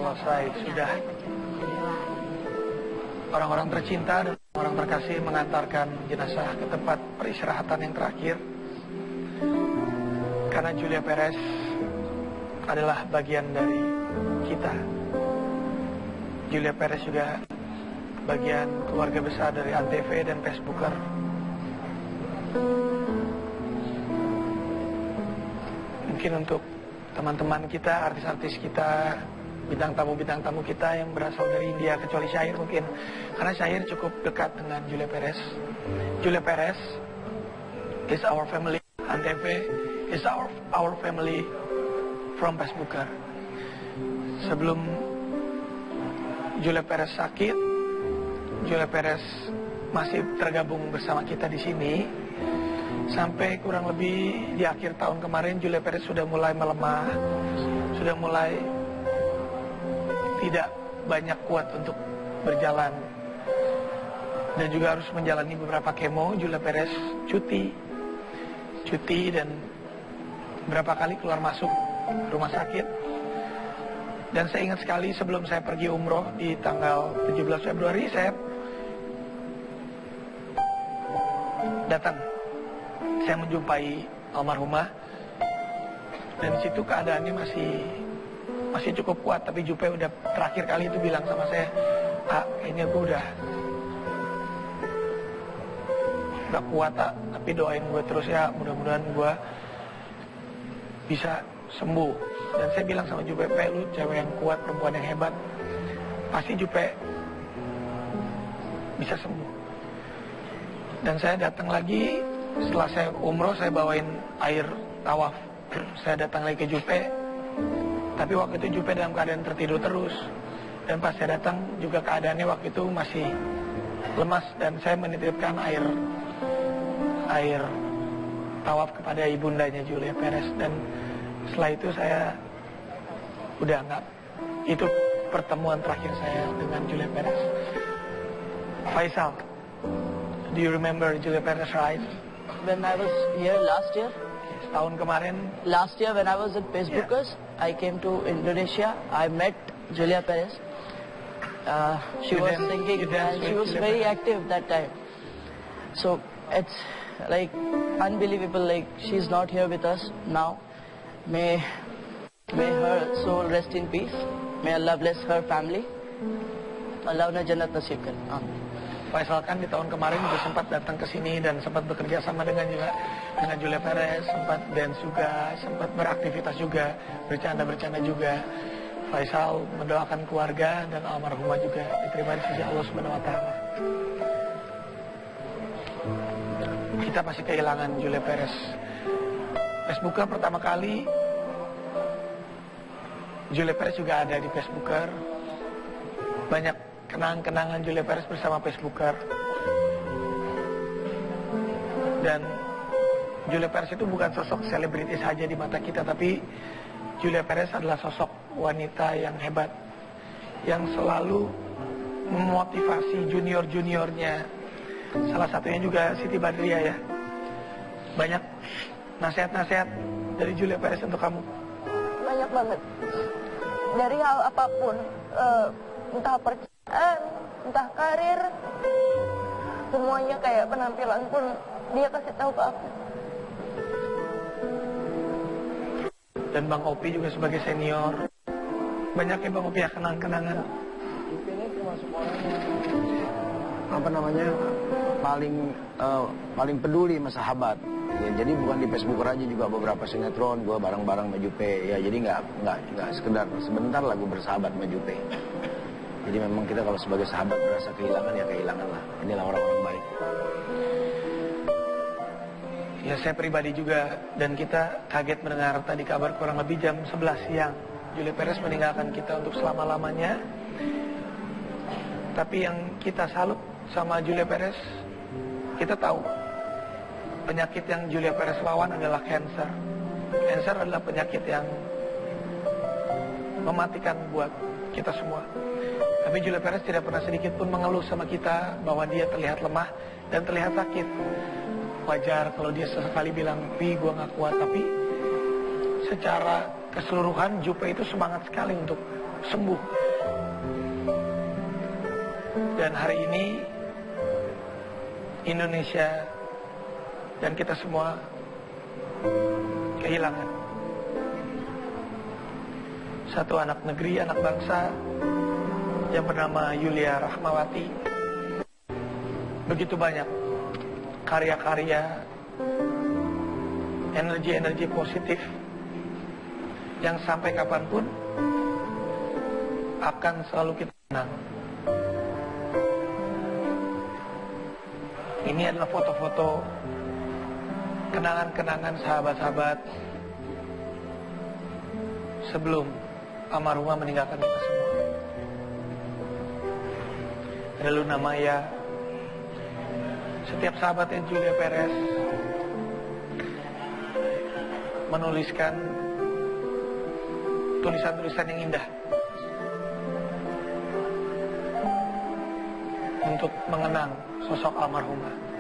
selesai sudah orang-orang tercinta dan orang terkasih mengantarkan jenazah ke tempat peristirahatan yang terakhir. Karena Julia Perez adalah bagian dari kita. Julia Perez juga bagian keluarga besar dari Antv dan Facebooker. Mungkin untuk teman-teman kita, artis-artis kita, bintang tamu kita yang berasal dari India, kecuali Syahir mungkin, karena Syahir cukup dekat dengan Julia Perez. Julia Perez is our family. Antv is our family from Facebooker. Sebelum Julia Perez sakit, Julia Perez masih tergabung bersama kita di sini. Sampai kurang lebih di akhir tahun kemarin Julia Perez sudah mulai melemah, sudah mulai tidak banyak kuat untuk berjalan, dan juga harus menjalani beberapa kemo. Julia Perez cuti dan berapa kali keluar masuk rumah sakit. Dan saya ingat sekali sebelum saya pergi umroh di tanggal 17 Februari, saya datang. Saya menjumpai almarhumah, dan di situ keadaannya masih cukup kuat. Tapi Jupe udah terakhir kali itu bilang sama saya, kayaknya gue udah kuat, tapi doain gue terus ya, mudah-mudahan gue bisa sembuh. Dan saya bilang sama Jupe, lu cewek yang kuat, perempuan yang hebat, pasti Jupe bisa sembuh. Dan saya datang lagi. Setelah saya umroh, saya bawain air tawaf. Saya datang lagi ke Jupe, tapi waktu itu Jupe dalam keadaan tertidur terus. Dan pas saya datang juga keadaannya waktu itu masih lemas. Dan saya menitipkan air tawaf kepada ibundanya Julia Perez. Dan setelah itu saya udah enggak. Itu pertemuan terakhir saya dengan Julia Perez. Faisal, do you remember Julia Perez, right? When I was here last year, tahun kemarin. Last year when I was at Facebookers, I came to Indonesia. I met Julia Perez. She was singing and she was very active that time. So it's like unbelievable. Like she's not here with us now. May her soul rest in peace. May Allah bless her family. Allah na jannat nasibkan. Amin. Faisal kan di tahun kemarin juga sempat datang ke sini dan sempat bekerja sama dengan Julia Perez, sempat dance juga, sempat beraktivitas juga, bercanda juga. Faisal mendoakan keluarga dan almarhumah juga diterima di sisi Allah Subhanahu wa taala. Kita masih kehilangan Julia Perez. Facebooker pertama kali, Julia Perez juga ada di Facebooker. Banyak kenangan Julia Perez bersama Facebooker. Dan Julia Perez itu bukan sosok selebritis saja di mata kita, tapi Julia Perez adalah sosok wanita yang hebat, yang selalu memotivasi junior-juniornya. Salah satunya juga Siti Badriah ya. Banyak nasihat-nasihat dari Julia Perez untuk kamu. Banyak banget. Dari hal apapun, entah percintaan, entah karir, semuanya kayak penampilan pun dia kasih tahu ke aku. Dan Bang Opi juga sebagai senior, banyak ya Bang Opi ya kenangan-kenangan. Ini termasuk orang yang paling peduli sama sahabat. Ya, jadi bukan di Facebooker aja, juga beberapa sinetron gue bareng-bareng sama Jupe. Ya jadi nggak sekedar sebentar lagu bersahabat sama Jupe. Jadi memang kita kalau sebagai sahabat merasa kehilangan, ya kehilangan lah. Inilah orang-orang baik. Ya saya pribadi juga, dan kita kaget mendengar tadi kabar kurang lebih jam 11 siang. Julia Perez meninggalkan kita untuk selama-lamanya. Tapi yang kita salut sama Julia Perez, kita tahu penyakit yang Julia Perez lawan adalah cancer. Cancer adalah penyakit yang mematikan buat kita semua. Tapi Julia Perez tidak pernah sedikit pun mengeluh sama kita bahwa dia terlihat lemah dan terlihat sakit. Wajar kalau dia sesekali bilang, "Pi, gue gak kuat." Tapi secara keseluruhan Jupe itu semangat sekali untuk sembuh. Dan hari ini Indonesia dan kita semua kehilangan satu anak negeri, anak bangsa yang bernama Yulia Rahmawati. Begitu banyak karya-karya, energi-energi positif yang sampai kapanpun akan selalu kita kenang. Ini adalah foto-foto kenangan-kenangan sahabat-sahabat sebelum almarhumah meninggalkan kita semua. Ada Luna Maya, setiap sahabatnya Julia Perez menuliskan tulisan-tulisan yang indah untuk mengenang sosok almarhumah.